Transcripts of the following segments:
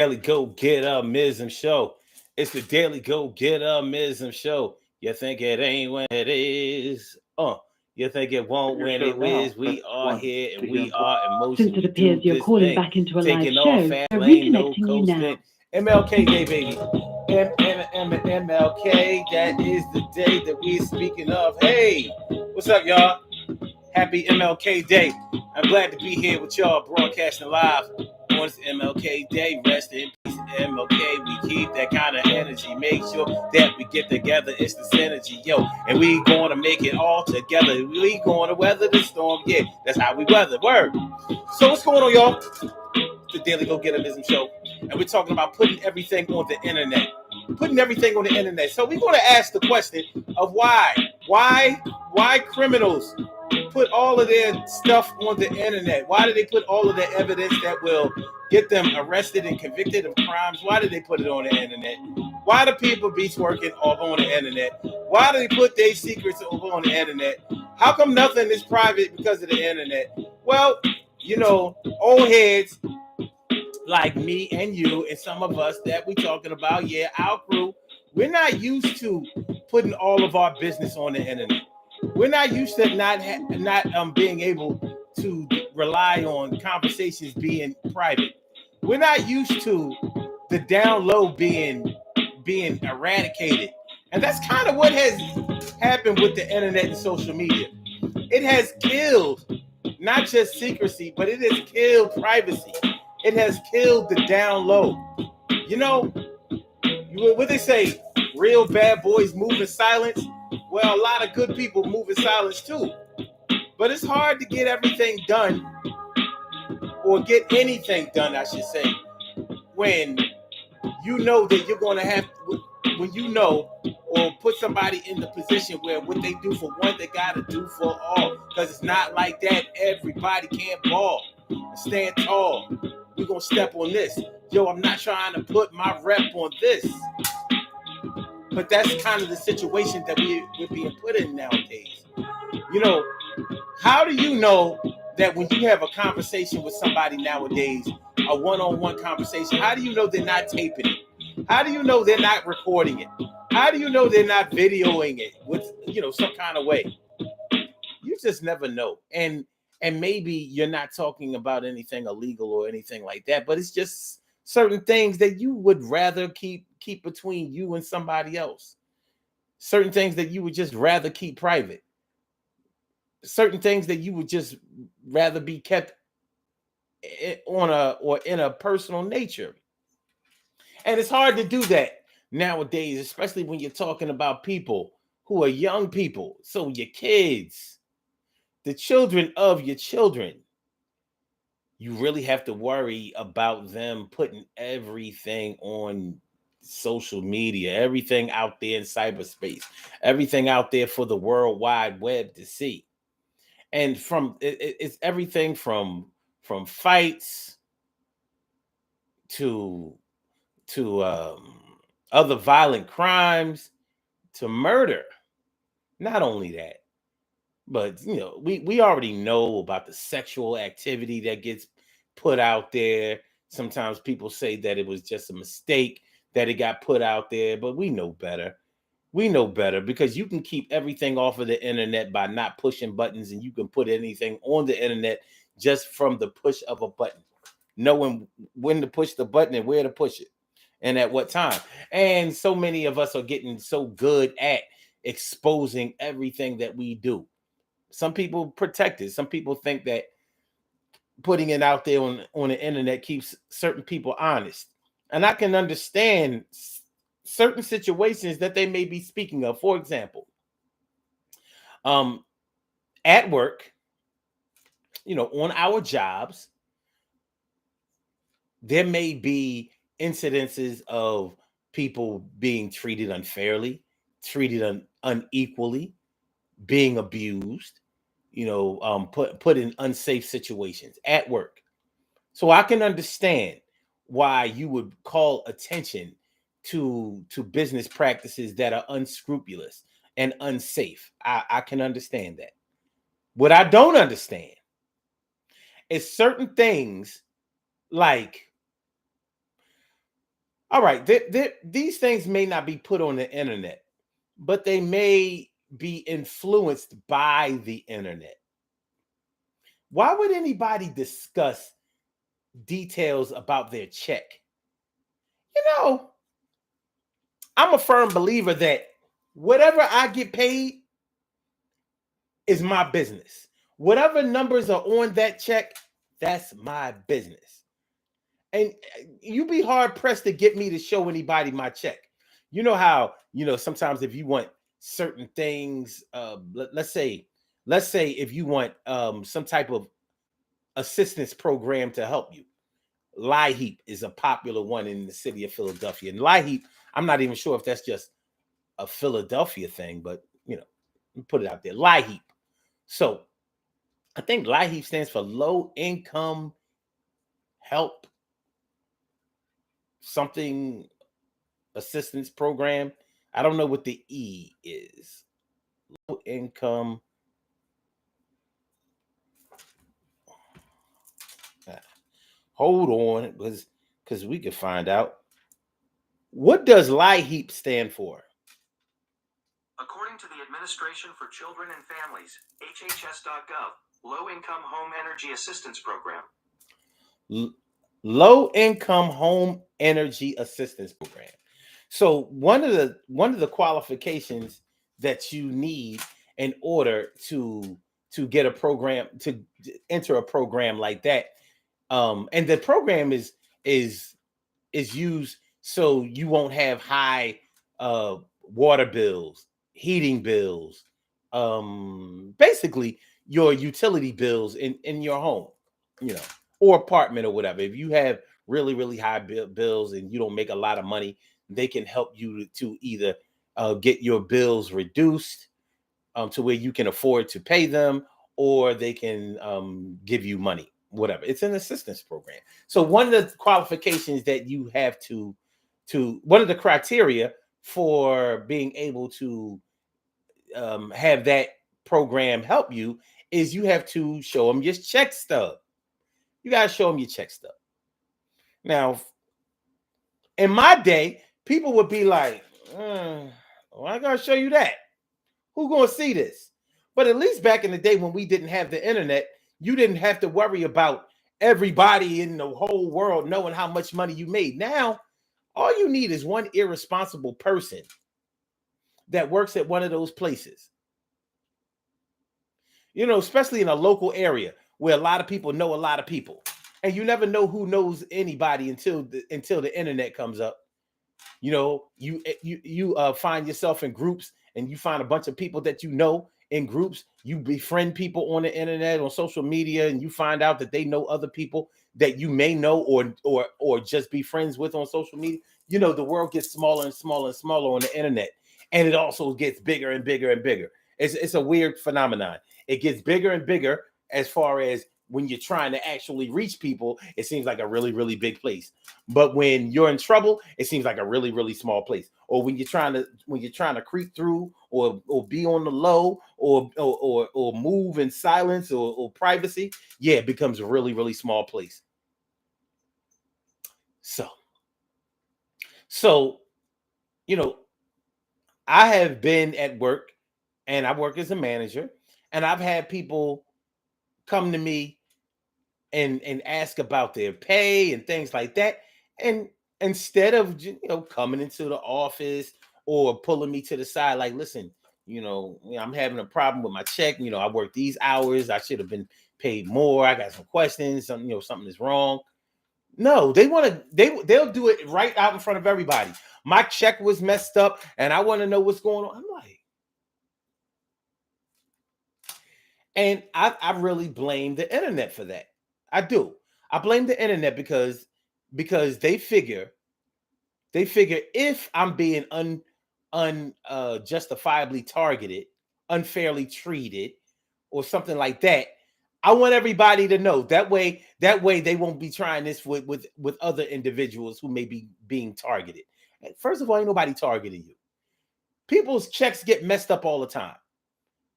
Daily Go Get Mism Show. It's the Daily Go Get Mism Show. You think it ain't when it is? You think it won't Your when show it now. is? We Press are 1 here to and hear we more. are in Since motion. it We appears do you're this calling thing, back into a live taking off show, fast we're lane, no reconnecting you coasting. now. MLK Day, baby. MLK. That is the day that we're speaking of. Hey, what's up, y'all? Happy MLK Day. I'm glad to be here with y'all broadcasting live on this MLK Day. Rest in peace, MLK. We keep that kind of energy. Make sure that we get together. It's the synergy, yo. And we going to make it all together. We going to weather the storm. Yeah, that's how we weather. Word. So what's going on, y'all? The Daily Go Getism Show. And we're talking about putting everything on the internet. Putting everything on the internet. So we're going to ask the question of why. Why criminals put all of their stuff on the internet? Why do they put all of the evidence that will get them arrested and convicted of crimes? Why do they put it on the internet? Why do people be twerking off on the internet? Why do they put their secrets over on the internet? How come nothing is private because of the internet? Well, old heads like me and you and some of us that we talking about, yeah, our crew, we're not used to putting all of our business on the internet. We're not used to not being able to rely on conversations being private. We're not used to the down low being eradicated. And that's kind of what has happened with the internet and social media. It has killed not just secrecy, but it has killed privacy. It has killed the down low. You know, what they say, real bad boys move in silence. Well, a lot of good people move in silence too. But it's hard to get everything done, or get anything done, I should say, when you know that you're going to have, when you know, or put somebody in the position where what they do for one, they got to do for all. Because it's not like that. Everybody can't ball. Stand tall. We're going to step on this. Yo, I'm not trying to put my rep on this. But that's kind of the situation that we're being put in nowadays. You know, how do you know that when you have a conversation with somebody nowadays, a one-on-one conversation, how do you know they're not taping it? How do you know they're not recording it? How do you know they're not videoing it with, some kind of way? You just never know. And maybe you're not talking about anything illegal or anything like that, but it's just certain things that you would rather keep between you and somebody else. Certain things that you would just rather keep private. Certain things that you would just rather be kept in a personal nature. And it's hard to do that nowadays, especially when you're talking about people who are young people. So your kids, the children of your children, you really have to worry about them putting everything on social media, everything out there in cyberspace, everything out there for the World Wide Web to see. And it's everything from fights to other violent crimes to murder. Not only that, but we already know about the sexual activity that gets put out there. Sometimes people say that it was just a mistake that it got put out there, but we know better. We know better because you can keep everything off of the internet by not pushing buttons, and you can put anything on the internet just from the push of a button, knowing when to push the button and where to push it and at what time. And so many of us are getting so good at exposing everything that we do. Some people protect it. Some people think that putting it out there on the internet keeps certain people honest. And I can understand certain situations that they may be speaking of. For example, um, at work, on our jobs, there may be incidences of people being treated unfairly, treated unequally, being abused, put in unsafe situations at work. So I can understand why you would call attention to business practices that are unscrupulous and unsafe. I can understand that. What I don't understand is certain things like All right, these things may not be put on the internet, but they may be influenced by the internet. Why would anybody discuss details about their check? You know, I'm a firm believer that whatever I get paid is my business. Whatever numbers are on that check, that's my business. And you be hard pressed to get me to show anybody my check. You know how, sometimes if you want certain things, let's say if you want some type of assistance program to help you. LIHEAP is a popular one in the city of Philadelphia. And LIHEAP, I'm not even sure if that's just a Philadelphia thing, but put it out there. LIHEAP. So I think LIHEAP stands for Low Income Help something assistance program. I don't know what the E is. Low income. Hold on, because we could find out. What does LIHEAP stand for? According to the Administration for Children and Families, HHS.gov, Low Income Home Energy Assistance Program. Low Income Home Energy Assistance Program. So one of the qualifications that you need in order to get a program, to enter a program like that, and the program is used so you won't have high water bills, heating bills, basically your utility bills in your home, or apartment or whatever. If you have really, really high bills and you don't make a lot of money, they can help you to either get your bills reduced to where you can afford to pay them, or they can give you money, whatever. It's an assistance program. So one of the qualifications that you have to one of the criteria for being able to have that program help you is you have to show them your check stub. You got to show them your check stub. Now, in my day, people would be like, well, I got to show you that. Who's going to see this? But at least back in the day when we didn't have the internet, you didn't have to worry about everybody in the whole world knowing how much money you made. Now, all you need is one irresponsible person that works at one of those places. Especially in a local area where a lot of people know a lot of people. And you never know who knows anybody until the internet comes up. You find yourself in groups and you find a bunch of people that you know in groups. You befriend people on the internet, on social media, and you find out that they know other people that you may know or just be friends with on social media. The world gets smaller and smaller and smaller on the internet, and it also gets bigger and bigger and bigger. It's a weird phenomenon. It gets bigger and bigger as far as when you're trying to actually reach people, it seems like a really, really big place. But when you're in trouble, it seems like a really, really small place. Or when you're trying to creep through or be on the low or move in silence or privacy, yeah, it becomes a really, really small place. So, I have been at work and I work as a manager, and I've had people come to me and ask about their pay and things like that. And instead of coming into the office or pulling me to the side, like, listen, I'm having a problem with my check. I work these hours. I should have been paid more. I got some questions. Something is wrong. No, they'll do it right out in front of everybody. My check was messed up and I want to know what's going on. I'm like, and I really blame the internet for that. I do. I blame the internet because they figure if I'm being justifiably targeted, unfairly treated, or something like that, I want everybody to know. That way they won't be trying this with other individuals who may be being targeted. And first of all, ain't nobody targeting you. People's checks get messed up all the time.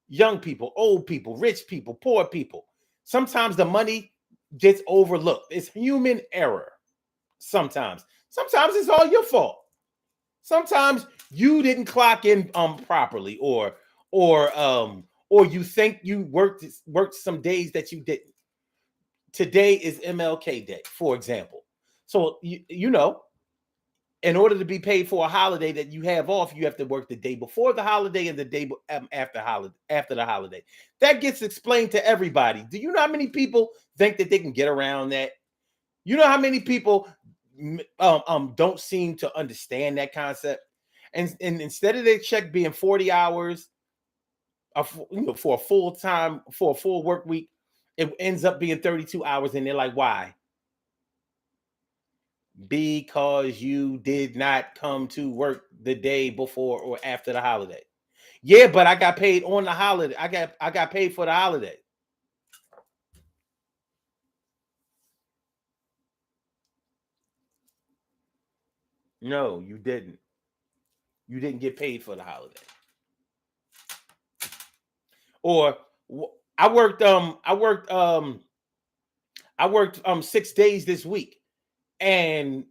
Young people, old people, rich people, poor people. Sometimes the money gets overlooked. It's human error. Sometimes Sometimes it's all your fault. Sometimes you didn't clock in properly, or you think you worked some days that you didn't. Today is MLK Day, for example. So you know, in order to be paid for a holiday that you have off, you have to work the day before the holiday and the day after the holiday. That gets explained to everybody. Do you know how many people think that they can get around that? You know how many people don't seem to understand that concept? And instead of their check being 40 hours for a full work week, it ends up being 32 hours, and they're like, why? Because you did not come to work the day before or after the holiday. Yeah, but I got paid on the holiday. I got paid for the holiday. No, you didn't. You didn't get paid for the holiday. Or I worked 6 days this week, and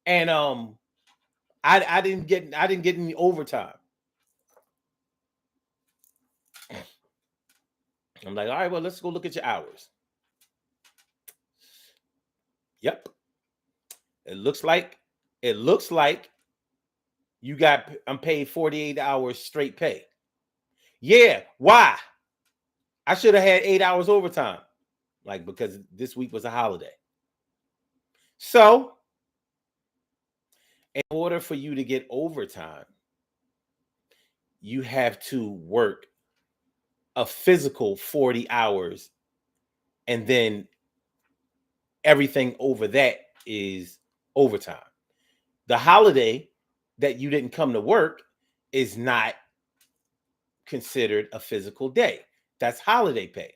I didn't get any overtime. I'm like, all right, well, let's go look at your hours. Yep. It looks like I'm paid 48 hours straight pay. Yeah, why? I should have had 8 hours overtime. Like, because this week was a holiday. So, in order for you to get overtime, you have to work a physical 40 hours, and then everything over that is overtime. The holiday that you didn't come to work is not considered a physical day. That's holiday pay.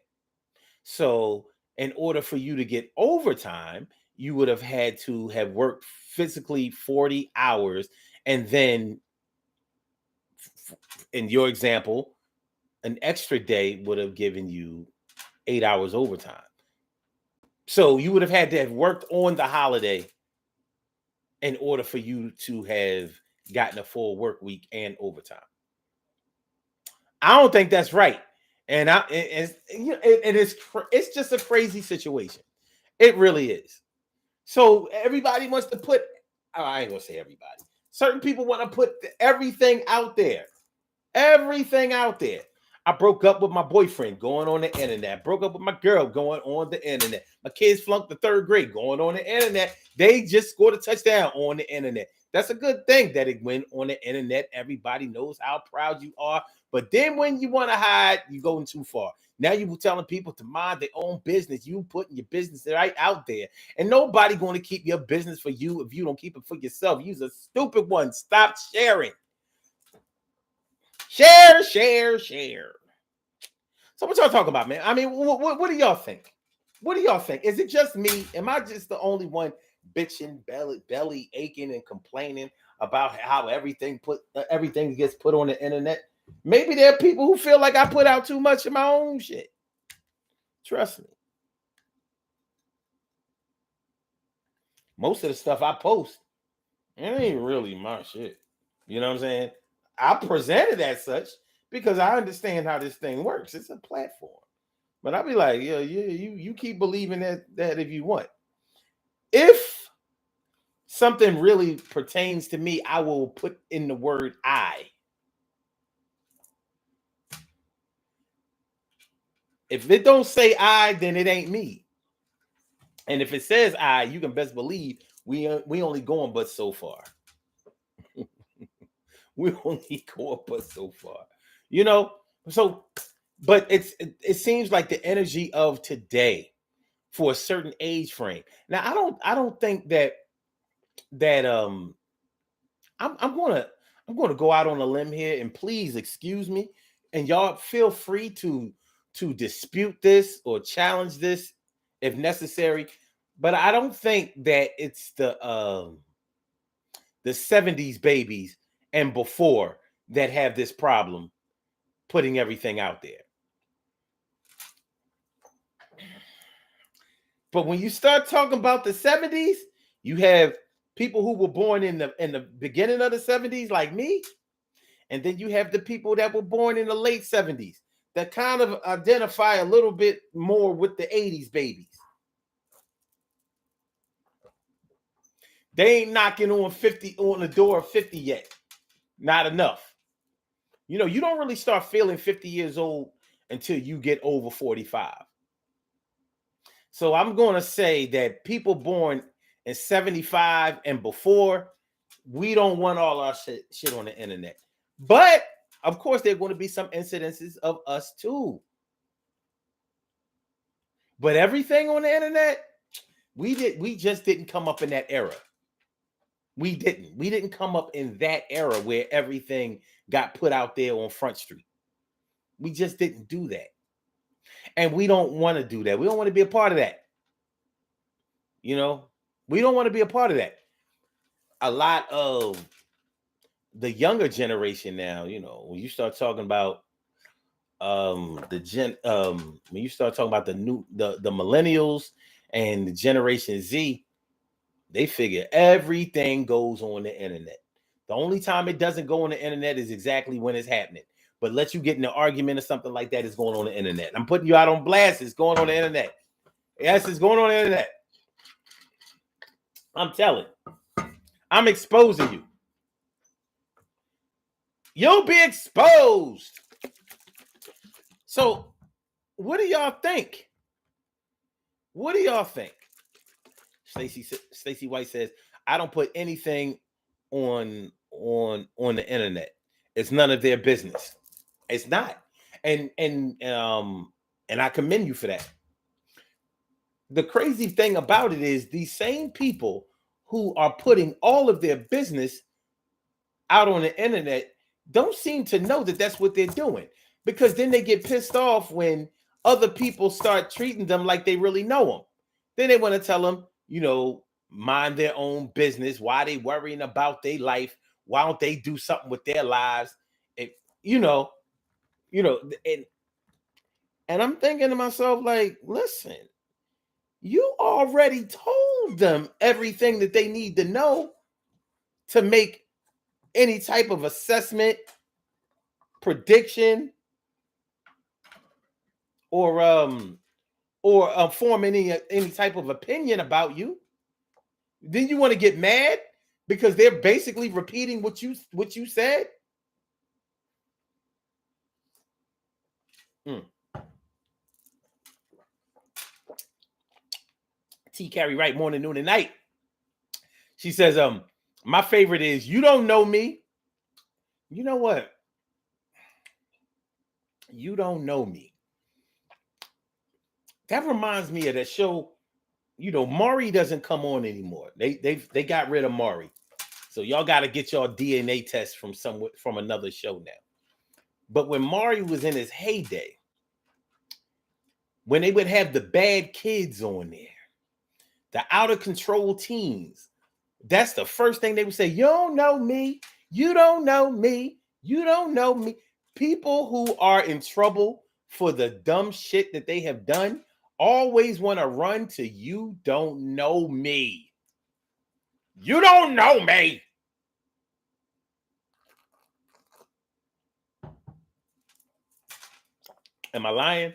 So, in order for you to get overtime, you would have had to have worked physically 40 hours, and then in your example, an extra day would have given you 8 hours overtime. So you would have had to have worked on the holiday in order for you to have gotten a full work week and overtime. I don't think that's right. And it's just a crazy situation. It really is. So everybody wants to put, I ain't gonna say everybody. Certain people want to put everything out there. Everything out there. I broke up with my boyfriend going on the internet. Broke up with my girl going on the internet. My kids flunked the 3rd grade going on the internet. They just scored a touchdown on the internet. That's a good thing that it went on the internet. Everybody knows how proud you are. But then when you want to hide, you're going too far. Now you're telling people to mind their own business. You putting your business right out there. And nobody going to keep your business for you if you don't keep it for yourself. You're a stupid one. Stop sharing. Share. So what y'all talking about, man? I mean, what do y'all think? What do y'all think? Is it just me? Am I just the only one bitching, belly aching, and complaining about how everything gets put on the internet? Maybe there are people who feel like I put out too much of my own shit. Trust me. Most of the stuff I post, it ain't really my shit. You know what I'm saying? I present it as such because I understand how this thing works. It's a platform. But I'll be like, yeah, you keep believing that if you want. If something really pertains to me, I will put in the word I. If it don't say I, then it ain't me. And if it says I, you can best believe we only going but so far. We only going but so far. You know, so but it seems like the energy of today for a certain age frame. Now I don't think that I'm gonna go out on a limb here, and please excuse me, and y'all feel free to dispute this or challenge this if necessary. But I don't think that it's the 70s babies and before that have this problem putting everything out there. But when you start talking about the 70s, you have people who were born in the beginning of the 70s, like me, and then you have the people that were born in the late 70s that kind of identify a little bit more with the 80s babies. They ain't knocking on the door of 50 yet. Not enough. You know, you don't really start feeling 50 years old until you get over 45. So I'm going to say that people born in 75 and before, we don't want all our shit on the internet. But of course, there are going to be some incidences of us too. But everything on the internet, we just didn't come up in that era. We didn't come up in that era where everything got put out there on Front Street. We just didn't do that. And we don't want to do that. We don't want to be a part of that. You know, we don't want to be a part of that. A lot of the younger generation now, you know, when you start talking about when you start talking about the millennials and the Generation Z, they figure everything goes on the internet. The only time it doesn't go on the internet is exactly when it's happening. But let you get in an argument or something like that, is going on the internet. I'm putting you out on blast. It's going on the internet. Yes, it's going on the internet. I'm telling. I'm exposing you. You'll be exposed. So, what do y'all think? What do y'all think? Stacey White says, I don't put anything on the internet. It's none of their business. It's not. And I commend you for that. The crazy thing about it is these same people who are putting all of their business out on the internet don't seem to know that that's what they're doing, because then they get pissed off when other people start treating them like they really know them. Then they want to tell them, you know, mind their own business. Why they worrying about their life? Why don't they do something with their lives? And, and I'm thinking to myself, like, listen, you already told them everything that they need to know to make any type of assessment, prediction, or form any type of opinion about you. Then you want to get mad because they're basically repeating what you said? T. Carrie Wright, morning, noon, and night. She says, my favorite is, you don't know me. You know what? You don't know me. That reminds me of that show. You know, Maury doesn't come on anymore. They got rid of Maury. So y'all got to get your DNA test from another show now. But when Maury was in his heyday, when they would have the bad kids on there, the out of control teens, that's the first thing they would say. You don't know me. You don't know me. You don't know me. People who are in trouble for the dumb shit that they have done always want to run to you don't know me. You don't know me. Am I lying?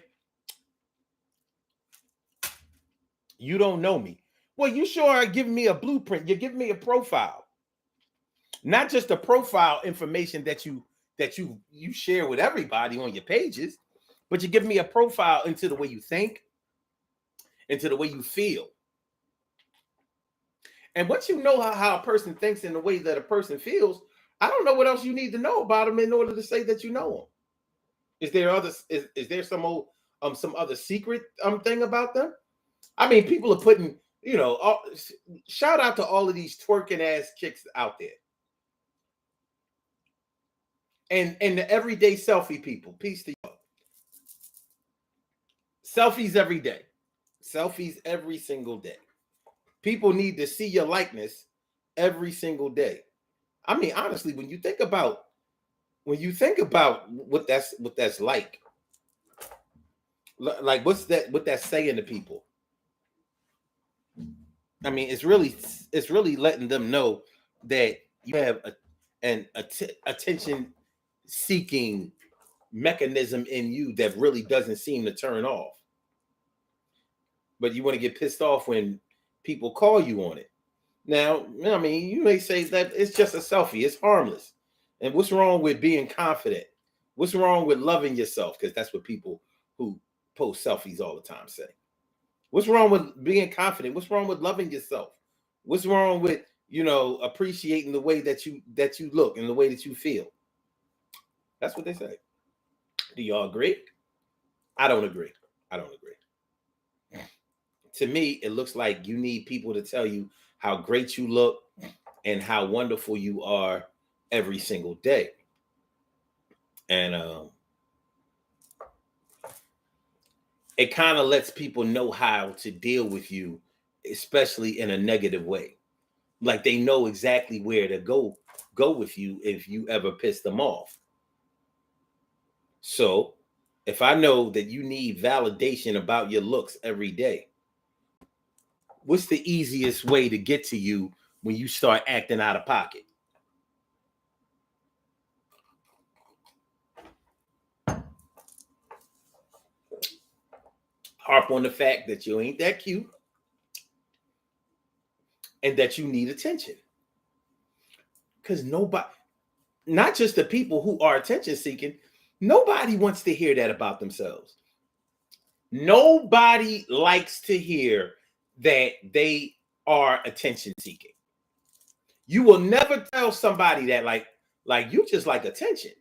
You don't know me. Well, you sure are giving me a blueprint. You're giving me a profile. Not just a profile information that you share with everybody on your pages, but you give me a profile into the way you think, into the way you feel. And once you know how a person thinks and the way that a person feels, I don't know what else you need to know about them in order to say that you know them. Is there some other secret thing about them? I mean, people are putting, shout out to all of these twerking ass chicks out there. And the everyday selfie people. Peace to y'all. Selfies every day. Selfies every single day. People need to see your likeness every single day. I mean, honestly, when you think about what that's like what's that's saying to people? I mean, it's really letting them know that you have an attention seeking mechanism in you that really doesn't seem to turn off. But you want to get pissed off when people call you on it. Now, I mean, you may say that it's just a selfie, it's harmless. And what's wrong with being confident? What's wrong with loving yourself? Because that's what people who post selfies all the time say. What's wrong with being confident? What's wrong with loving yourself? What's wrong with, appreciating the way that you look and the way that you feel? That's what they say. Do y'all agree? I don't agree. I don't agree. To me, it looks like you need people to tell you how great you look and how wonderful you are every single day. And it kind of lets people know how to deal with you, especially in a negative way. Like they know exactly where to go with you if you ever piss them off. So if I know that you need validation about your looks every day, what's the easiest way to get to you when you start acting out of pocket? Harp on the fact that you ain't that cute and that you need attention. Because nobody, not just the people who are attention seeking, nobody wants to hear that about themselves. Nobody likes to hear that they are attention seeking. You will never tell somebody that like you just like attention.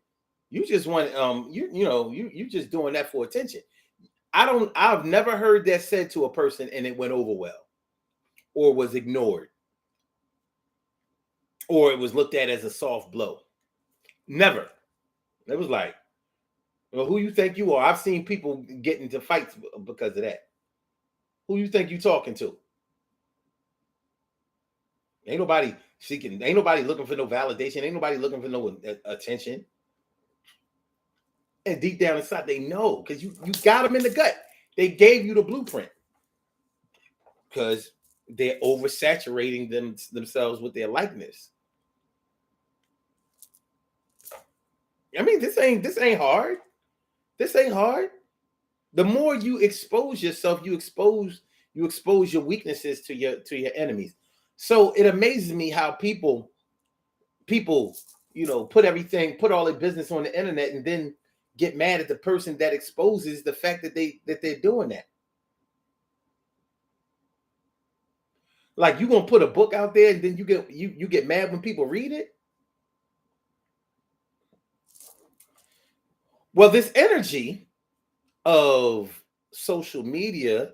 You just want you just doing that for attention. I've never heard that said to a person and it went over well or was ignored or it was looked at as a soft blow. Never. It was like, well, who you think you are? I've seen people get into fights because of that. Who you think you talking to? Ain't nobody seeking, ain't nobody looking for no validation, ain't nobody looking for no attention. And deep down inside, they know because you got them in the gut. They gave you the blueprint because they're oversaturating themselves with their likeness. I mean, this ain't hard. This ain't hard. The more you expose yourself, you expose your weaknesses to your enemies. So it amazes me how people, put all their business on the internet and then get mad at the person that exposes the fact that they're doing that. Like you gonna put a book out there and then you get mad when people read it? Well, this energy of social media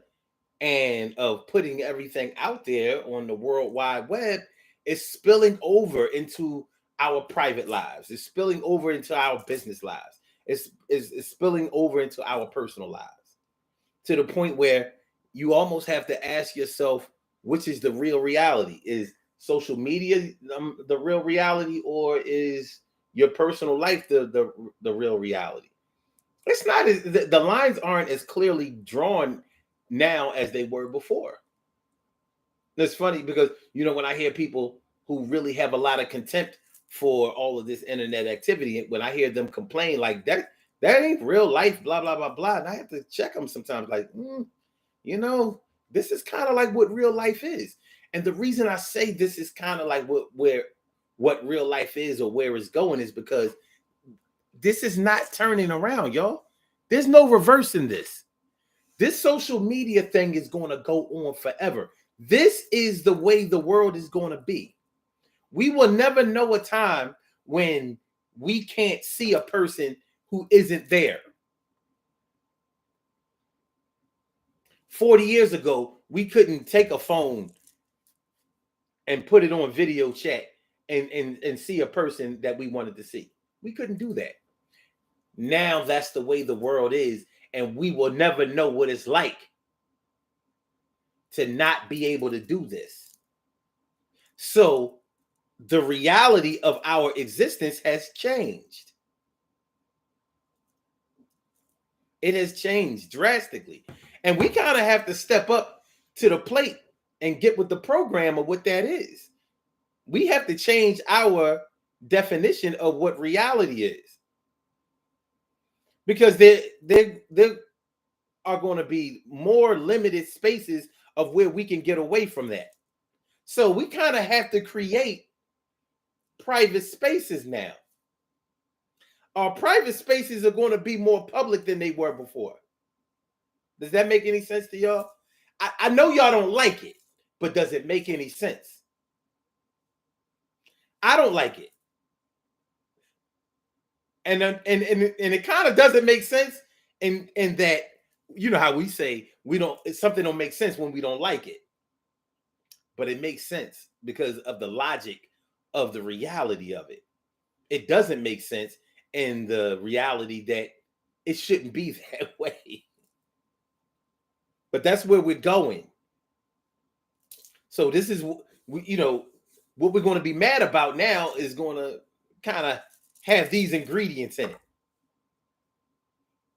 and of putting everything out there on the World Wide Web is spilling over into our private lives. It's spilling over into our business lives. It's spilling over into our personal lives to the point where you almost have to ask yourself, which is the real reality? Is social media the real reality, or is your personal life the real reality? It's not the lines aren't as clearly drawn now as they were before. It's funny because when I hear people who really have a lot of contempt for all of this internet activity, when I hear them complain like that ain't real life, blah blah blah blah, and I have to check them sometimes, like, this is kind of like what real life is. And the reason I say this is kind of like what real life is or where it's going is because this is not turning around, y'all. There's no reversing this. This social media thing is going to go on forever. This is the way the world is going to be. We will never know a time when we can't see a person who isn't there. 40 years ago, we couldn't take a phone and put it on video chat and see a person that we wanted to see. We couldn't do that. Now that's the way the world is, and we will never know what it's like to not be able to do this. So the reality of our existence has changed. It has changed drastically. And we kind of have to step up to the plate and get with the program of what that is. We have to change our definition of what reality is, because there are going to be more limited spaces of where we can get away from that. So we kind of have to create private spaces now. Our private spaces are going to be more public than they were before. Does that make any sense to y'all? I know y'all don't like it, but does it make any sense? I don't like it. And it kind of doesn't make sense in that, you know how we say something don't make sense when we don't like it. But it makes sense because of the logic of the reality of it. It doesn't make sense in the reality that it shouldn't be that way. But that's where we're going. So this is, what we're going to be mad about now is going to kind of have these ingredients in it.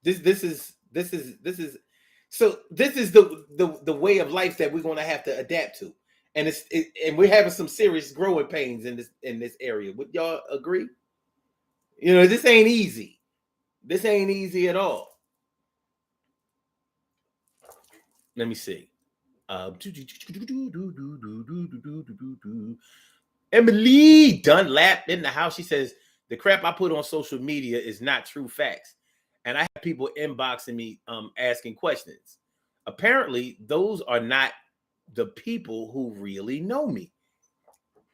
This is the way of life that we're going to have to adapt to. And and we're having some serious growing pains in this area. Would y'all agree? This ain't easy. This ain't easy at all. Let me see. Emily Dunlap in the house. She says, the crap I put on social media is not true facts. And I have people inboxing me asking questions. Apparently, those are not the people who really know me.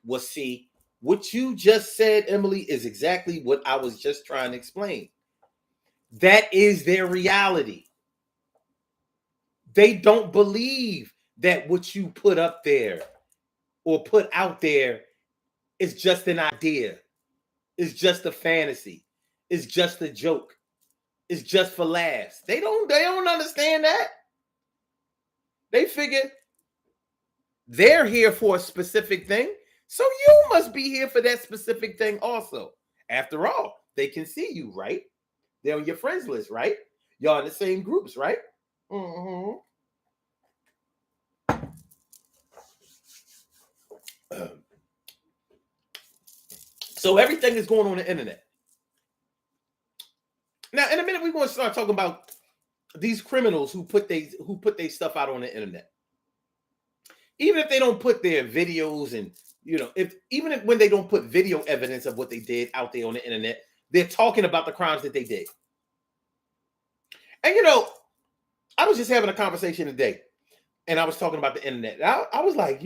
Well, see, what you just said, Emily, is exactly what I was just trying to explain. That is their reality. They don't believe that what you put up there or put out there is just an idea. It's just a fantasy. It's just a joke. It's just for laughs. They don't understand that. They figure they're here for a specific thing, so you must be here for that specific thing also. After all, they can see you, right? They're on your friends list, right? Y'all in the same groups, right? Mm-hmm. So everything is going on the internet. Now, in a minute, we're going to start talking about these criminals who put their stuff out on the internet. Even if they don't put their videos and, when they don't put video evidence of what they did out there on the internet, they're talking about the crimes that they did. And, I was just having a conversation today, and I was talking about the internet. I was like,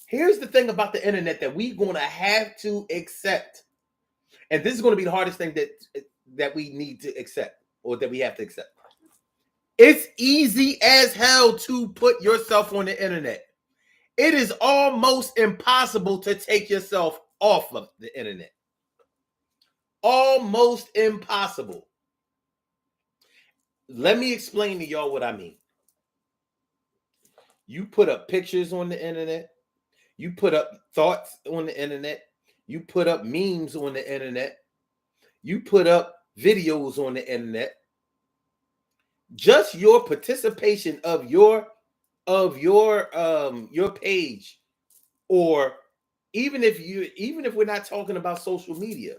here's the thing about the internet that we're going to have to accept. And this is going to be the hardest thing that we need to accept, or that we have to accept. It's easy as hell to put yourself on the internet. It is almost impossible to take yourself off of the internet. Almost impossible. Let me explain to y'all what I mean. You put up pictures on the internet. You put up thoughts on the internet. You put up memes on the internet. You put up videos on the internet. Just your participation of your page, or even if we're not talking about social media,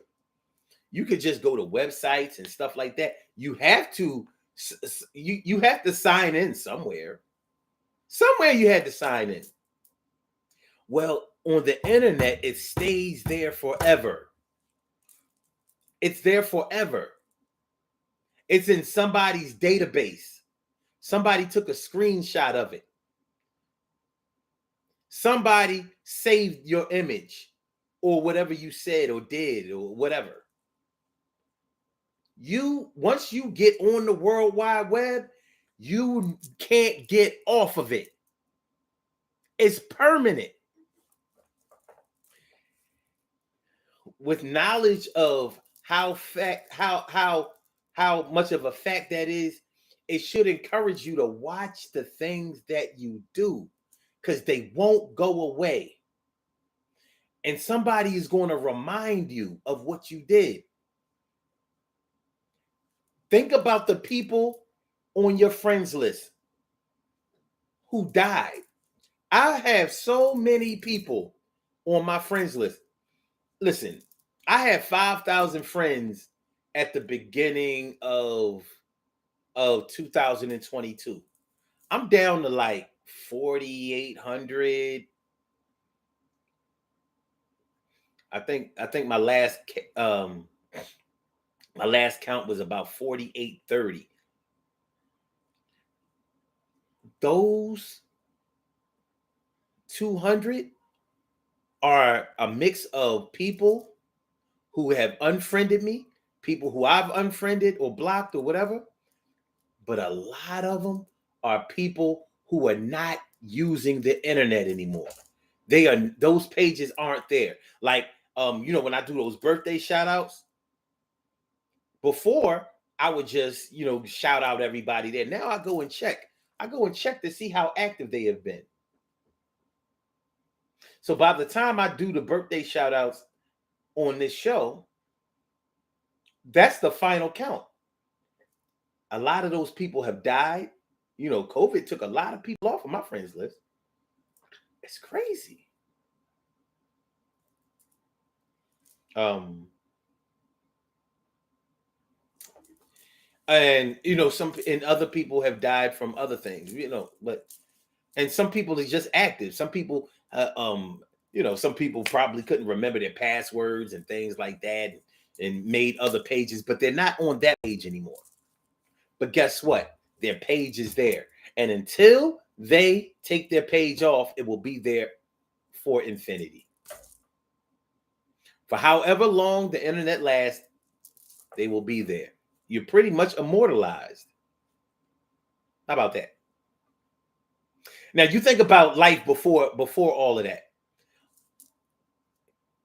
you could just go to websites and stuff like that. You have to sign in somewhere. Somewhere you had to sign in. Well, on the internet, it stays there forever. It's there forever. It's in somebody's database. Somebody took a screenshot of it. Somebody saved your image or whatever you said or did or whatever. Once you get on the World Wide Web, you can't get off of it. It's permanent. With knowledge of how much of a fact that is, it should encourage you to watch the things that you do, because they won't go away. And somebody is going to remind you of what you did. Think about the people on your friends list who died. I have so many people on my friends list. Listen, I had 5,000 friends at the beginning of 2022. I'm down to like 4,800. I think my last count was about 4,830. Those 200 are a mix of people who have unfriended me, people who I've unfriended or blocked or whatever. But a lot of them are people who are not using the internet anymore. Those pages aren't there. Like, when I do those birthday shout outs, before I would just, shout out everybody there. Now I go and check. I go and check to see how active they have been. So by the time I do the birthday shout outs on this show, that's the final count. A lot of those people have died. COVID took a lot of people off of my friends list. It's crazy. And other people have died from other things, and some people are just active. Some people, some people probably couldn't remember their passwords and things like that, and made other pages, but they're not on that page anymore. But guess what? Their page is there. And until they take their page off, it will be there for infinity. For however long the internet lasts, they will be there. You're pretty much immortalized. How about that? Now you think about life before all of that.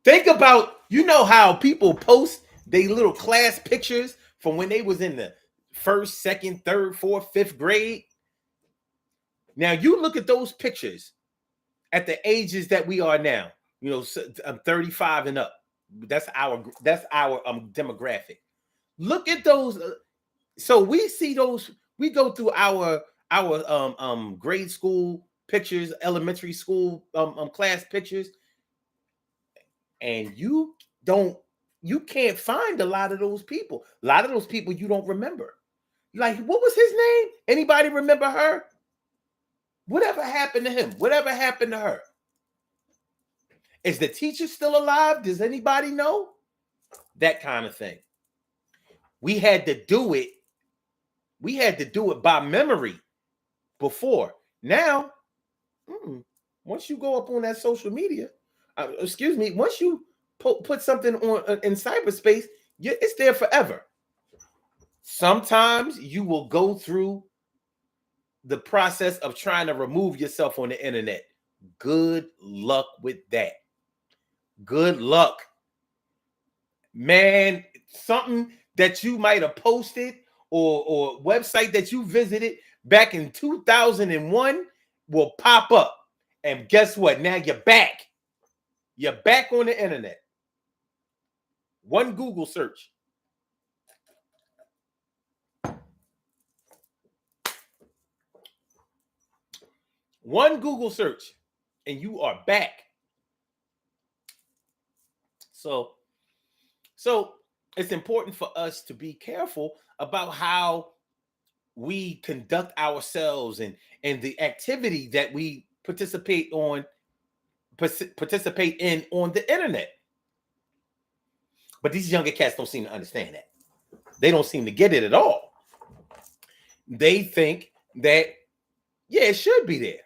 Think about, how people post their little class pictures from when they was in the first, second, third, fourth, fifth grade. Now you look at those pictures at the ages that we are now. I'm 35 and up. That's our demographic. Look at those. So we see those. We go through our grade school pictures, elementary school class pictures, and you can't find a lot of those people. A lot of those people you don't remember. Like, what was his name? Anybody remember her? Whatever happened to him? Whatever happened to her? Is the teacher still alive? Does anybody know? That kind of thing. We had to do it. We had to do it by memory before. Now, once you go up on that social media, once you put something on in cyberspace, it's there forever. Sometimes you will go through the process of trying to remove yourself on the internet. Good luck with that. Good luck. Man, something that you might have posted or website that you visited back in 2001 will pop up. And guess what? Now you're back. You're back on the internet. One Google search. One Google search, and you are back. So it's important for us to be careful about how we conduct ourselves and the activity that we participate in on the internet. But these younger cats don't seem to understand that. They don't seem to get it at all. They think that, it should be there.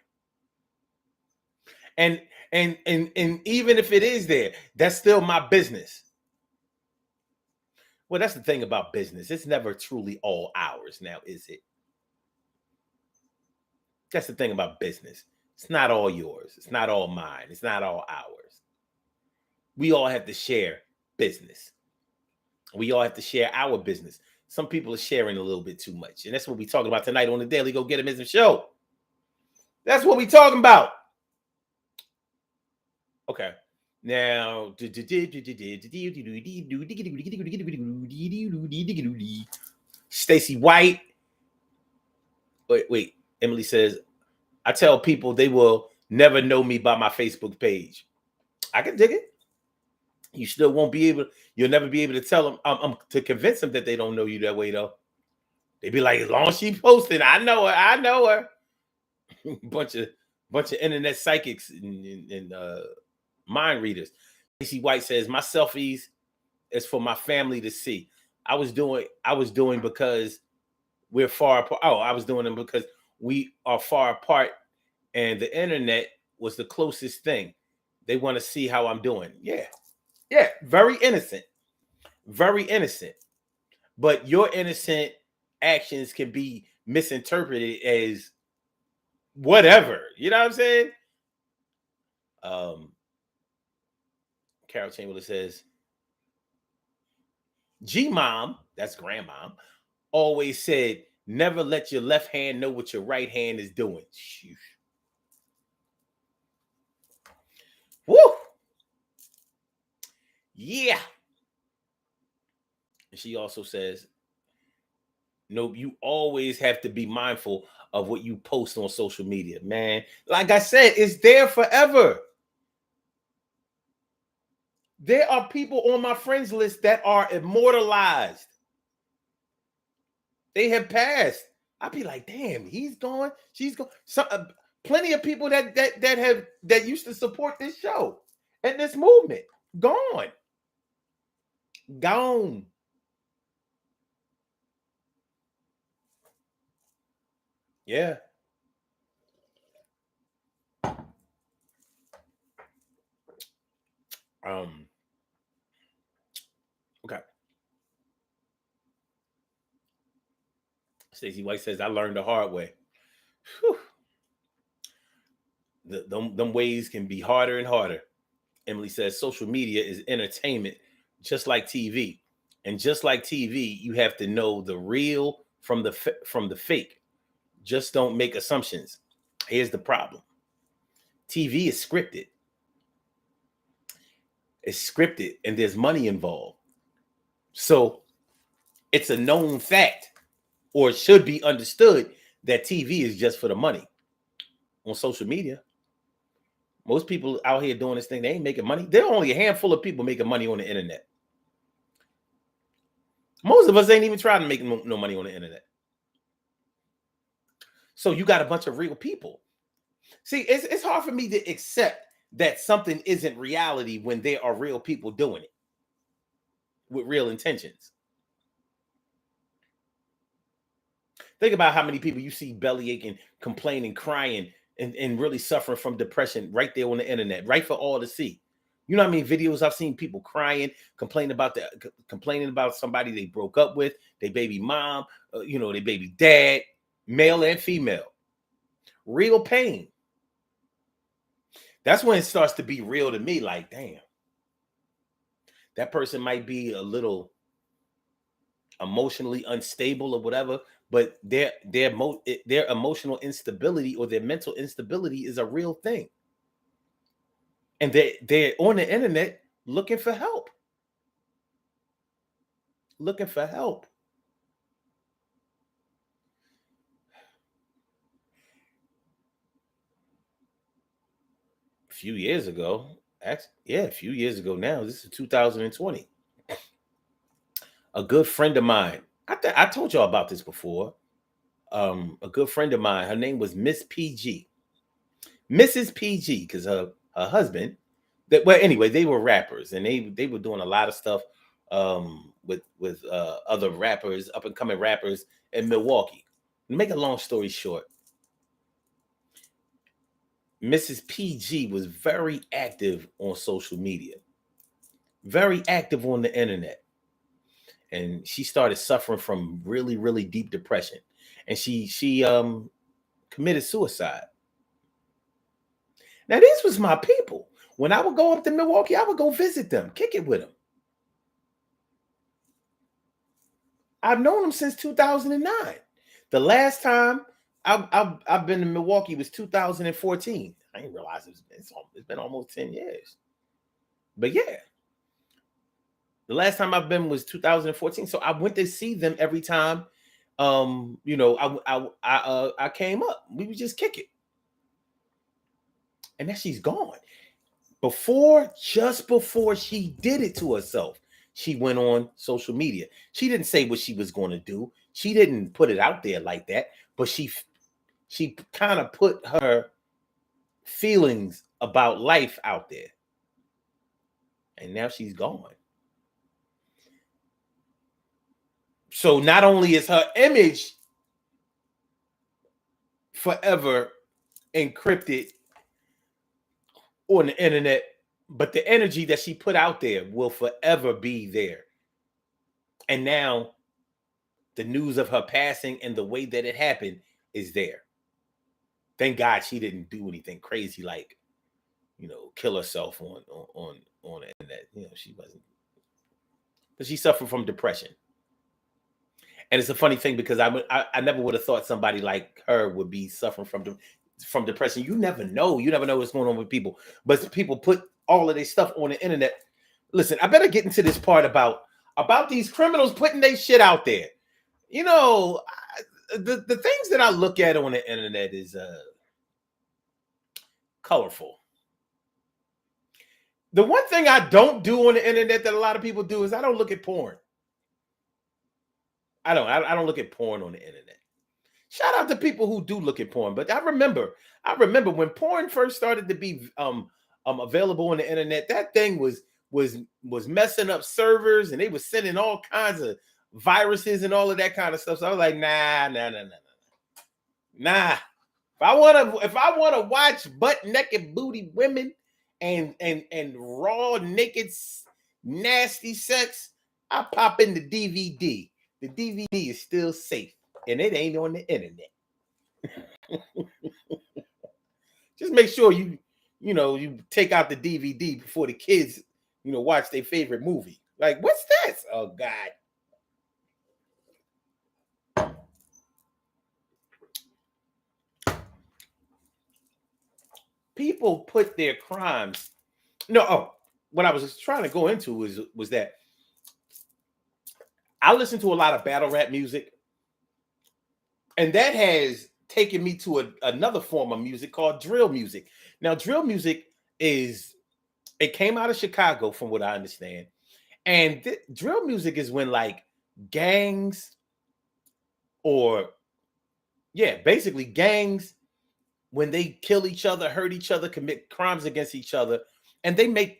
And even if it is there, that's still my business. Well, that's the thing about business. It's never truly all ours now, is it? That's the thing about business. It's not all yours. It's not all mine. It's not all ours. We all have to share business. We all have to share our business. Some people are sharing a little bit too much. And that's what we're talking about tonight on the Daily Go Get 'Emism show. That's what we're talking about. Okay. Now, Stacy White. Wait. Emily says, I tell people they will never know me by my Facebook page. I can dig it. You still won't be able. You'll never be able to tell them. To convince them that they don't know you that way though. They be like, as long as she posted, I know her. I know her. bunch of internet psychics and mind readers. Tracy White says my selfies is for my family to see. I was doing because we're far apart. Oh, I was doing them because we are far apart, and the internet was the closest thing. They want to see how I'm doing. Yeah, very innocent, very innocent. But your innocent actions can be misinterpreted as whatever. You know what I'm saying? Carol Chamberlain says, G-Mom, that's grandmom, always said, never let your left hand know what your right hand is doing. Sheesh. Woo! Yeah. And she also says, no, you always have to be mindful of what you post on social media, man. Like I said, it's there forever. There are people on my friends list that are immortalized. They have passed. I'd be like, damn, he's gone, she's gone. Plenty of people that used to support this show and this movement gone. Yeah. Okay. Stacey White says, I learned the hard way. Whew. Them ways can be harder and harder. Emily says, social media is entertainment, just like TV. And just like TV, you have to know the real from the fake. Just don't make assumptions. Here's the problem. TV is scripted. It's scripted and there's money involved. So it's a known fact, or it should be understood, that TV is just for the money. On social media, most people out here doing this thing, they ain't making money. There are only a handful of people making money on the internet. Most of us ain't even trying to make no money on the internet. So you got a bunch of real people. See, it's hard for me to accept that something isn't reality when there are real people doing it with real intentions. Think about how many people you see belly aching, complaining, crying, and really suffering from depression right there on the internet, right for all to see. You know how many videos I've seen people crying, complaining about somebody they broke up with, their baby mom, their baby dad, male and female. Real pain. That's when it starts to be real to me. Like, damn, that person might be a little emotionally unstable or whatever, but their emotional instability or their mental instability is a real thing. And they're on the internet looking for help. Looking for help. A few years ago now, this is 2020. A good friend of mine, I told y'all about this before. A good friend of mine, her name was Miss PG. Mrs. PG, because her husband, they were rappers, and they were doing a lot of stuff with other rappers, up and coming rappers in Milwaukee. To make a long story short, Mrs. PG was very active on social media, very active on the internet. And she started suffering from really, really deep depression. And she committed suicide. Now, these was my people. When I would go up to Milwaukee, I would go visit them, kick it with them. I've known them since 2009. The last time I've been to Milwaukee was 2014. I didn't realize it's been almost 10 years. But yeah, the last time I've been was 2014. So I went to see them every time. I came up. We would just kick it. And then she's gone. Just before she did it to herself, she went on social media. She didn't say what she was going to do. She didn't put it out there like that, but she kind of put her feelings about life out there. And now she's gone. So not only is her image forever encrypted on the internet, but the energy that she put out there will forever be there. And now the news of her passing and the way that it happened is there. Thank God she didn't do anything crazy like, kill herself on the internet. She wasn't. But she suffered from depression. And it's a funny thing because I never would have thought somebody like her would be suffering from depression. You never know. You never know what's going on with people. But people put all of their stuff on the internet. Listen, I better get into this part about these criminals putting their shit out there. The things that I look at on the internet is colorful. The one thing I don't do on the internet that a lot of people do is I don't look at porn. I don't look at porn on the internet. Shout out to people who do look at porn, but I remember when porn first started to be available on the internet, that thing was messing up servers and they were sending all kinds of viruses and all of that kind of stuff. So I was like, nah. If I want to watch butt naked booty women and raw naked nasty sex, I pop in the DVD. The DVD is still safe, and it ain't on the internet. Just make sure you take out the DVD before the kids, watch their favorite movie. Like, what's this? Oh, God. People put their crimes. What I was trying to go into was that I listen to a lot of battle rap music, and that has taken me to another form of music called drill music. Now, drill music it came out of Chicago, from what I understand, and drill music is when like gangs, basically gangs, when they kill each other, hurt each other, commit crimes against each other, and they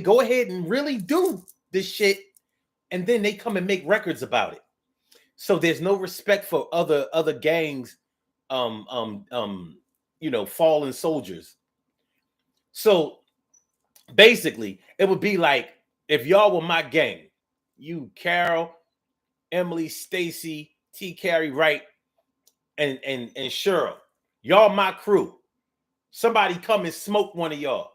go ahead and really do this shit. And then they come and make records about it. So there's no respect for other gangs, fallen soldiers. So basically, it would be like if y'all were my gang, you, Carol, Emily, Stacy, T. Carrie Wright, and Cheryl, y'all my crew. Somebody come and smoke one of y'all.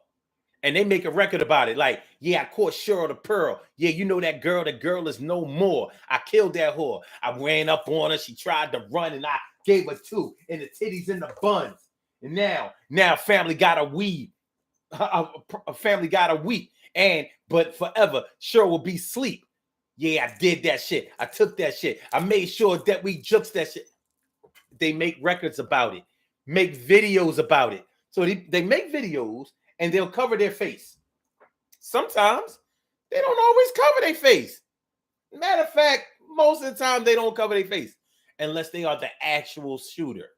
And they make a record about it. Like, yeah, I caught Cheryl the Pearl. Yeah, you know that girl. The girl is no more. I killed that whore. I ran up on her. She tried to run, and I gave her 2. And the titties in the buns. And now family got a weed. A family got a week. But forever, Cheryl will be sleep. Yeah, I did that shit. I took that shit. I made sure that we jukes that shit. They make records about it. Make videos about it. So they make videos, and they'll cover their face. Sometimes they don't always cover their face. Matter of fact, most of the time they don't cover their face unless they are the actual shooter.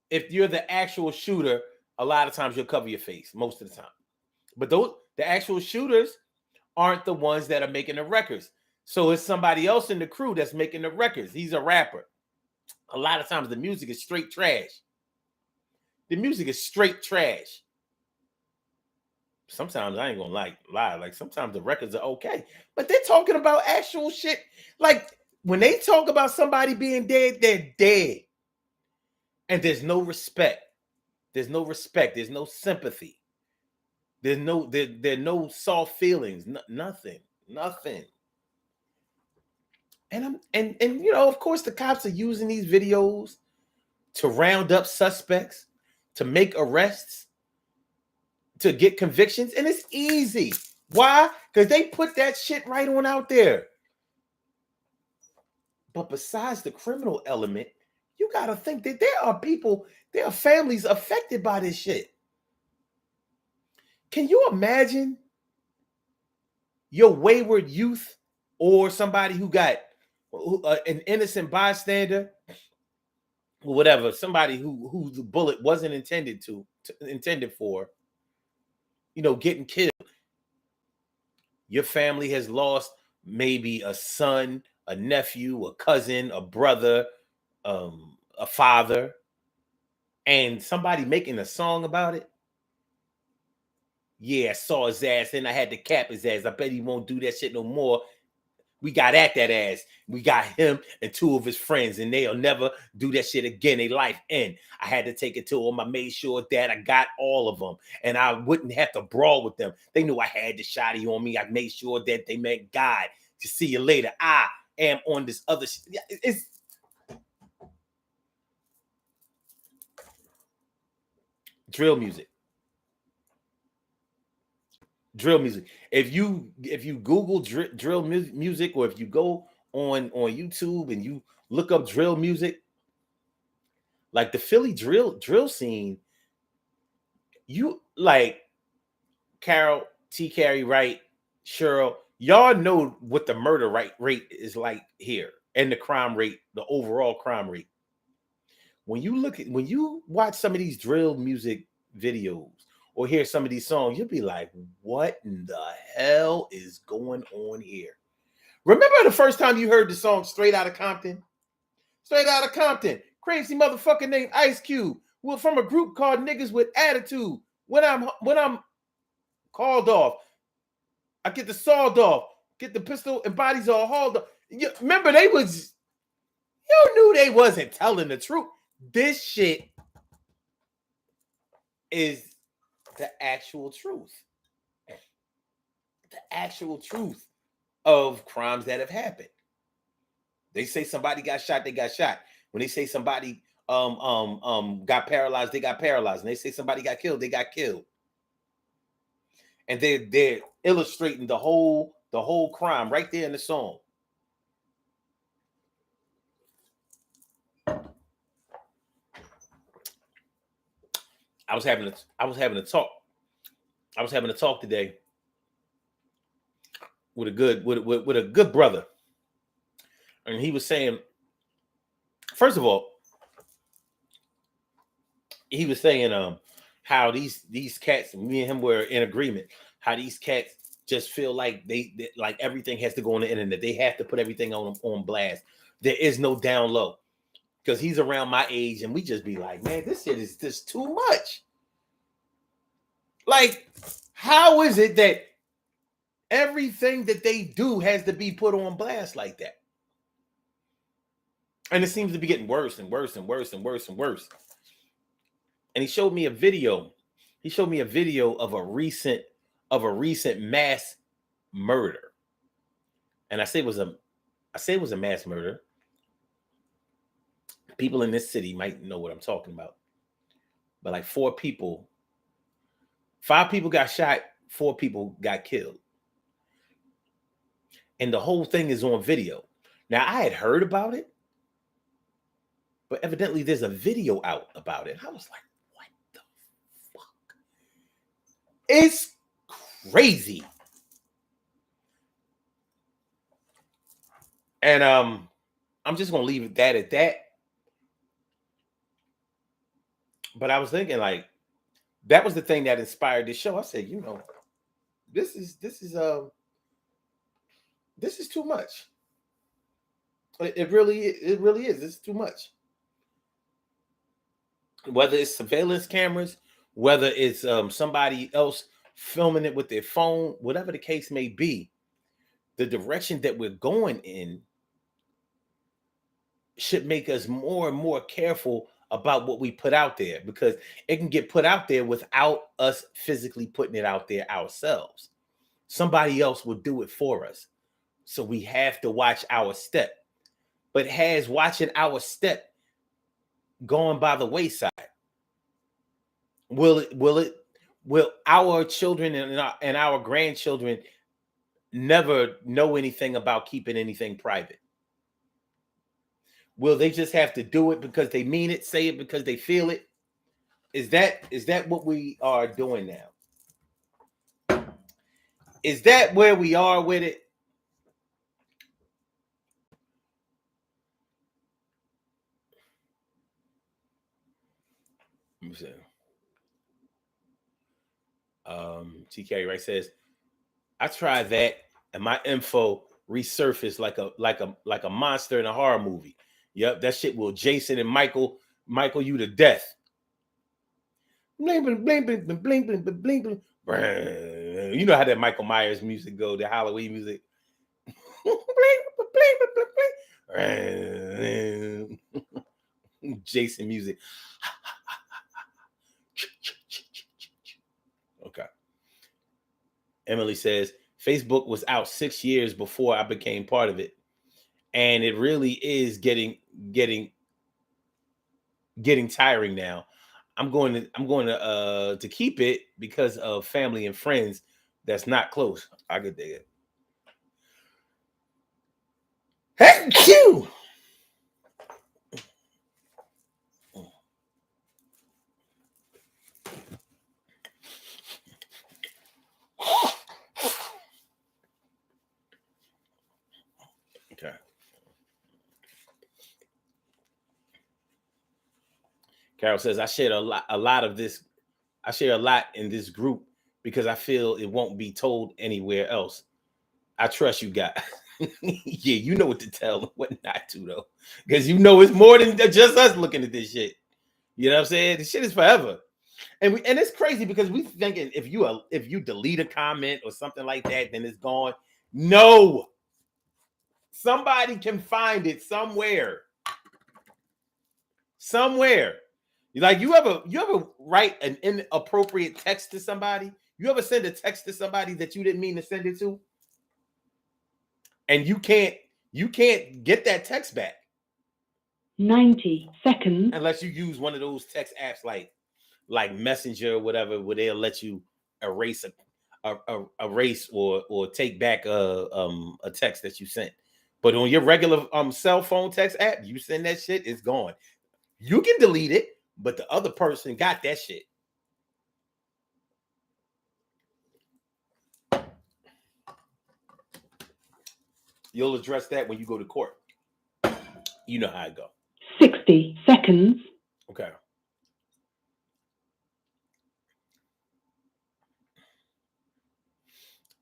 If you're the actual shooter, a lot of times you'll cover your face most of the time. But the actual shooters aren't the ones that are making the records. So it's somebody else in the crew that's making the records. He's a rapper. A lot of times the music is straight trash. The music is straight trash. Sometimes I ain't gonna lie. Like sometimes the records are okay, but they're talking about actual shit. Like when they talk about somebody being dead, they're dead. And there's no respect. There's no respect. There's no sympathy. There's no soft feelings. Nothing. And of course the cops are using these videos to round up suspects, to make arrests, to get convictions, and it's easy. Why? Because they put that shit right on out there. But besides the criminal element, You got to think that there are people, there are families affected by this shit. Can you imagine your wayward youth or somebody who got an innocent bystander or whatever, somebody who the bullet wasn't intended for, getting killed? Your family has lost maybe a son, a nephew, a cousin, a brother, a father, and somebody making a song about it. Yeah, I saw his ass and I had to cap his ass. I bet he won't do that shit no more. We got at that ass. We got him and two of his friends, and they'll never do that shit again. They life end. I had to take it to them. I made sure that I got all of them, and I wouldn't have to brawl with them. They knew I had the shotty on me. I made sure that they met God. To see you later. I am on this other. It's drill music. Drill music. If you Google drill music, or if you go on YouTube and you look up drill music, like the Philly drill scene, you like Carol T. Carey, right? Cheryl, y'all know what the murder rate is like here, and the crime rate, the overall crime rate. When you watch some of these drill music videos or hear some of these songs, you'll be like, what in the hell is going on here? Remember the first time you heard the song Straight Outta Compton? Straight Outta Compton. Crazy motherfucker named Ice Cube. We're from a group called Niggas with Attitude. When I'm called off, I get the sawed off, get the pistol and bodies all hauled up. Remember, you knew they wasn't telling the truth. This shit is the actual truth. The actual truth of crimes that have happened. They say somebody got shot, they got shot. When they say somebody got paralyzed, they got paralyzed. And they say somebody got killed, they got killed. And they're illustrating the whole crime right there in the song. I was having a talk today with a good brother, and he was saying, first of all, he was saying how these cats, me and him were in agreement, how these cats just feel like they like everything has to go on the internet. They have to put everything on blast. There is no down low. Because he's around my age, and we just be like, man, this shit is just too much. Like, how is it that everything that they do has to be put on blast like that? And it seems to be getting worse and worse and worse and worse and worse. And he showed me a video. He showed me a video of a recent mass murder. And I say it was a mass murder. People in this city might know what I'm talking about. But like 5 people got shot, 4 people got killed. And the whole thing is on video. Now, I had heard about it, but evidently there's a video out about it. I was like, what the fuck? It's crazy. And I'm just going to leave that at that. But I was thinking, like, that was the thing that inspired this show. I said, this is too much. It really is. It's too much. Whether it's surveillance cameras, whether it's somebody else filming it with their phone, whatever the case may be, the direction that we're going in should make us more and more careful about what we put out there, because it can get put out there without us physically putting it out there ourselves. Somebody else will do it for us. So we have to watch our step. But has watching our step gone by the wayside? Will our children and our grandchildren never know anything about keeping anything private? Will they just have to do it because they mean it, say it because they feel it? Is that what we are doing now? Is that where we are with it? Let me see. TK right says, I tried that and my info resurfaced like a monster in a horror movie. Yep, that shit will Jason and Michael you to death. Bling bling bling bling bling bling bling bling bling. You know how that Michael Myers music go, the Halloween music. Jason music. Okay. Emily says Facebook was out 6 years before I became part of it, and it really is getting tiring now. I'm going to keep it because of family and friends that's not close. I could dig it. Thank you. Okay. Carol says I shared a lot of this. I share a lot in this group because I feel it won't be told anywhere else. I trust you guys. Yeah, you know what to tell them, what not to though, because you know it's more than just us looking at this shit. You know what I'm saying? This shit is forever, and it's crazy because we thinking if you delete a comment or something like that, then it's gone. No, somebody can find it somewhere. Somewhere. Like you ever write an inappropriate text to somebody? You ever send a text to somebody that you didn't mean to send it to? And you can't get that text back. 90 seconds. Unless you use one of those text apps like Messenger or whatever, where they'll let you erase erase or take back a text that you sent. But on your regular cell phone text app, you send that shit, it's gone. You can delete it, but the other person got that shit. You'll address that when you go to court. You know how it go. 60 seconds. Okay.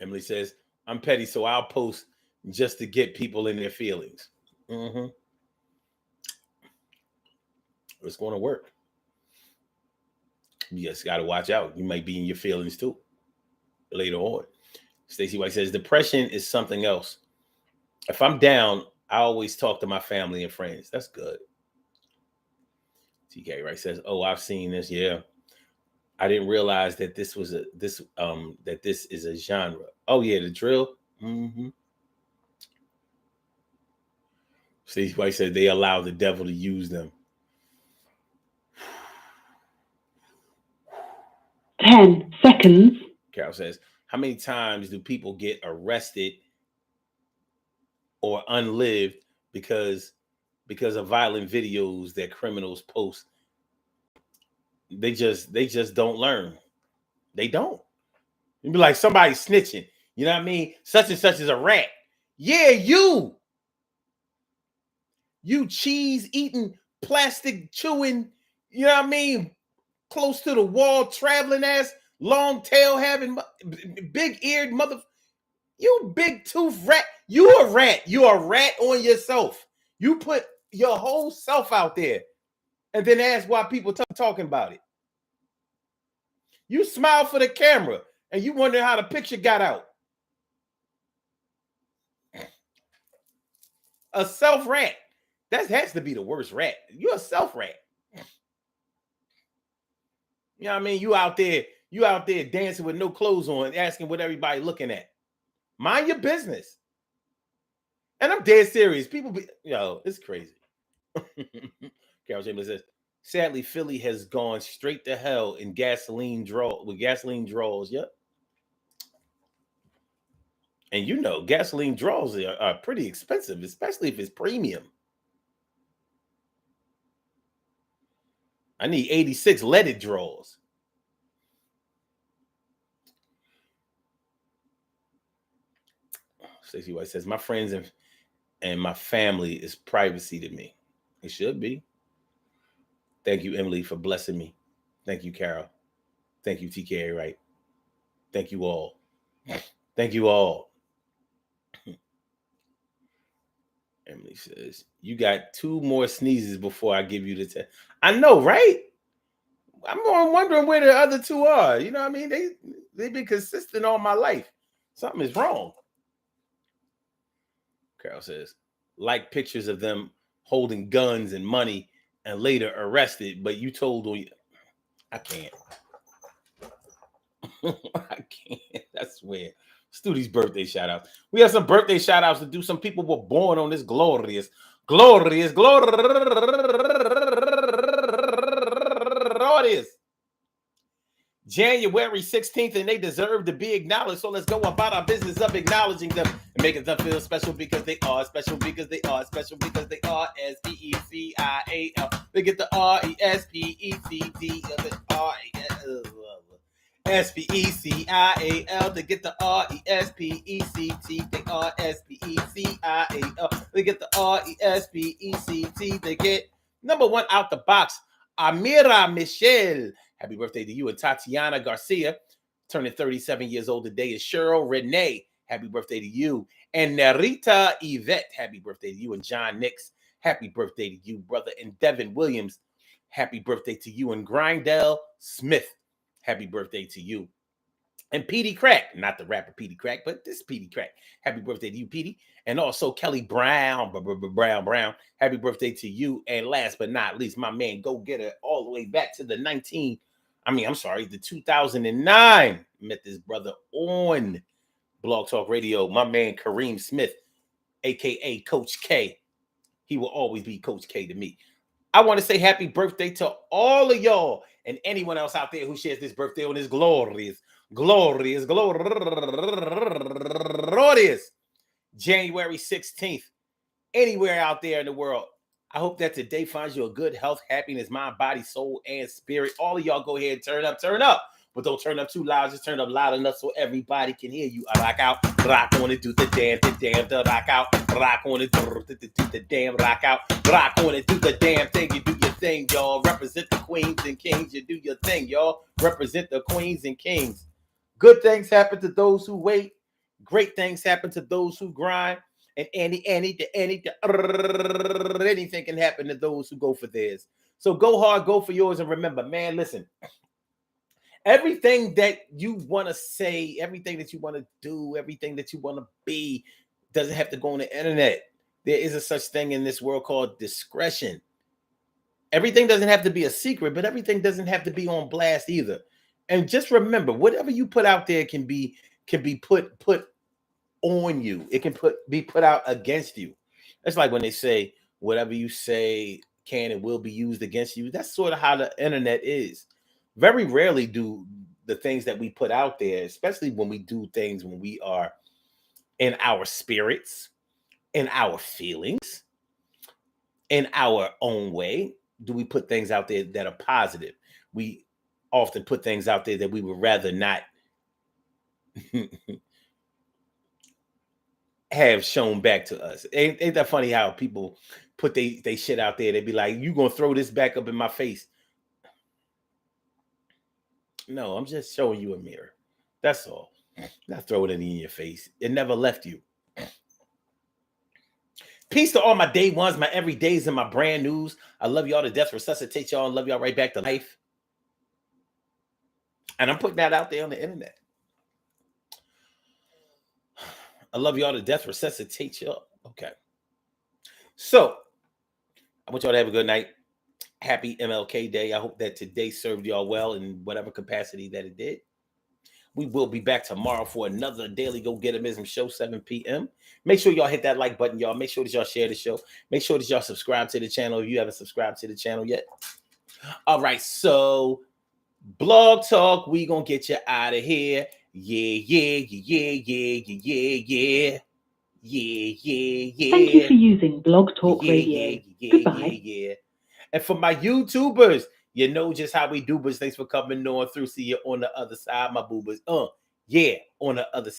Emily says, I'm petty, so I'll post just to get people in their feelings. Mm-hmm. It's going to work. You just got to watch out. You might be in your feelings too later on. Stacey White says, depression is something else. If I'm down, I always talk to my family and friends. That's good. TK Wright says, oh, I've seen this. Yeah. I didn't realize that this was that this is a genre. Oh yeah, the drill. Mm-hmm. Stacey White said they allow the devil to use them. 10 seconds. Carol says, how many times do people get arrested or unlived because of violent videos that criminals post? They just don't learn. They don't. You'd be like somebody snitching. You know what I mean? Such and such is a rat. Yeah, you cheese eating, plastic chewing, you know what I mean? Close to the wall, traveling ass, long tail having, big eared mother. You big tooth rat. You a rat. You a rat on yourself. You put your whole self out there and then ask why people talking about it. You smile for the camera and you wonder how the picture got out. A self rat. That has to be the worst rat. You're a self rat. You know what I mean? You out there dancing with no clothes on, asking what everybody looking at. Mind your business. And I'm dead serious. People be, it's crazy. Carol Chambers says, sadly, Philly has gone straight to hell in gasoline draws. Yep. And gasoline draws are pretty expensive, especially if it's premium. I need 86 leaded drawers. Stacey White says, my friends and my family is privacy to me. It should be. Thank you, Emily, for blessing me. Thank you, Carol. Thank you, TK Wright. Thank you all. Thank you all. Emily says, you got 2 more sneezes before I give you the test. I know, right? I'm wondering where the other 2 are. You know what I mean? They've been consistent all my life. Something is wrong. Carol says, like pictures of them holding guns and money and later arrested, but you told me, I can't. I can't. That's weird. Let's do these birthday shout outs. We have some birthday shout outs to do. Some people were born on this glorious. January 16th, and they deserve to be acknowledged. So let's go about our business of acknowledging them and making them feel special because they are special because they are special because they are SPECIAL. They get the RESPECT of it. SPECIAL. They get the RESPECT. They are SPECIAL. They get the RESPECT. They get number 1 out the box. Amira Michelle. Happy birthday to you. And Tatiana Garcia, turning 37 years old today, is Cheryl Renee. Happy birthday to you. And Narita Yvette. Happy birthday to you. And John Nix. Happy birthday to you, brother. And Devin Williams. Happy birthday to you. And Grindell Smith. Happy birthday to you. And Petey Crack, not the rapper Petey Crack, but this Petey Crack. Happy birthday to you, Petey. And also Kelly Brown. Happy birthday to you. And last but not least, my man Go Getter, all the way back to the 2009. Met this brother on Blog Talk Radio. My man Kareem Smith, a.k.a. Coach K. He will always be Coach K to me. I want to say happy birthday to all of y'all and anyone else out there who shares this birthday on this glorious January 16th. Anywhere out there in the world. I hope that today finds you a good health, happiness, mind, body, soul, and spirit. All of y'all go ahead and turn up. But don't turn up too loud. Just turn up loud enough so everybody can hear you. I rock out, rock on it, do the damn, the rock out, rock on it, do the damn, rock out, rock on it, do the damn thing. You do your thing, y'all. Represent the queens and kings. You do your thing, y'all. Represent the queens and kings. Good things happen to those who wait. Great things happen to those who grind. And anything can happen to those who go for theirs. So go hard, go for yours, and remember, man, listen. Everything that you want to say, everything that you want to do, everything that you want to be doesn't have to go on the internet. There is a such thing in this world called discretion. Everything doesn't have to be a secret, but everything doesn't have to be on blast either. And just remember, whatever you put out there can be put on you. It can be put out against you. It's like when they say whatever you say can and will be used against you. That's sort of how the internet is. Very rarely do the things that we put out there, especially when we do things when we are in our spirits, in our feelings, in our own way, do we put things out there that are positive. We often put things out there that we would rather not have shown back to us. Ain't that funny how people put they shit out there? They be like, you gonna throw this back up in my face. No, I'm just showing you a mirror. That's all. Not throwing it in your face. It never left you. Peace to all my day ones, my everydays, and my brand news. I love y'all to death. Resuscitate y'all and love y'all right back to life. And I'm putting that out there on the internet. I love y'all to death. Resuscitate y'all. Okay. So, I want y'all to have a good night. Happy MLK Day. I hope that today served y'all well in whatever capacity that it did. We will be back tomorrow for another Daily Go Getterism show, 7 p.m. Make sure y'all hit that like button, y'all. Make sure that y'all share the show. Make sure that y'all subscribe to the channel if you haven't subscribed to the channel yet. All right, so Blog Talk, we gonna get you out of here. Yeah. Thank you for using Blog Talk Radio. Goodbye. And for my YouTubers, You know just how we do, but thanks for coming on through. See you on the other side, my boobas. Yeah, on the other side.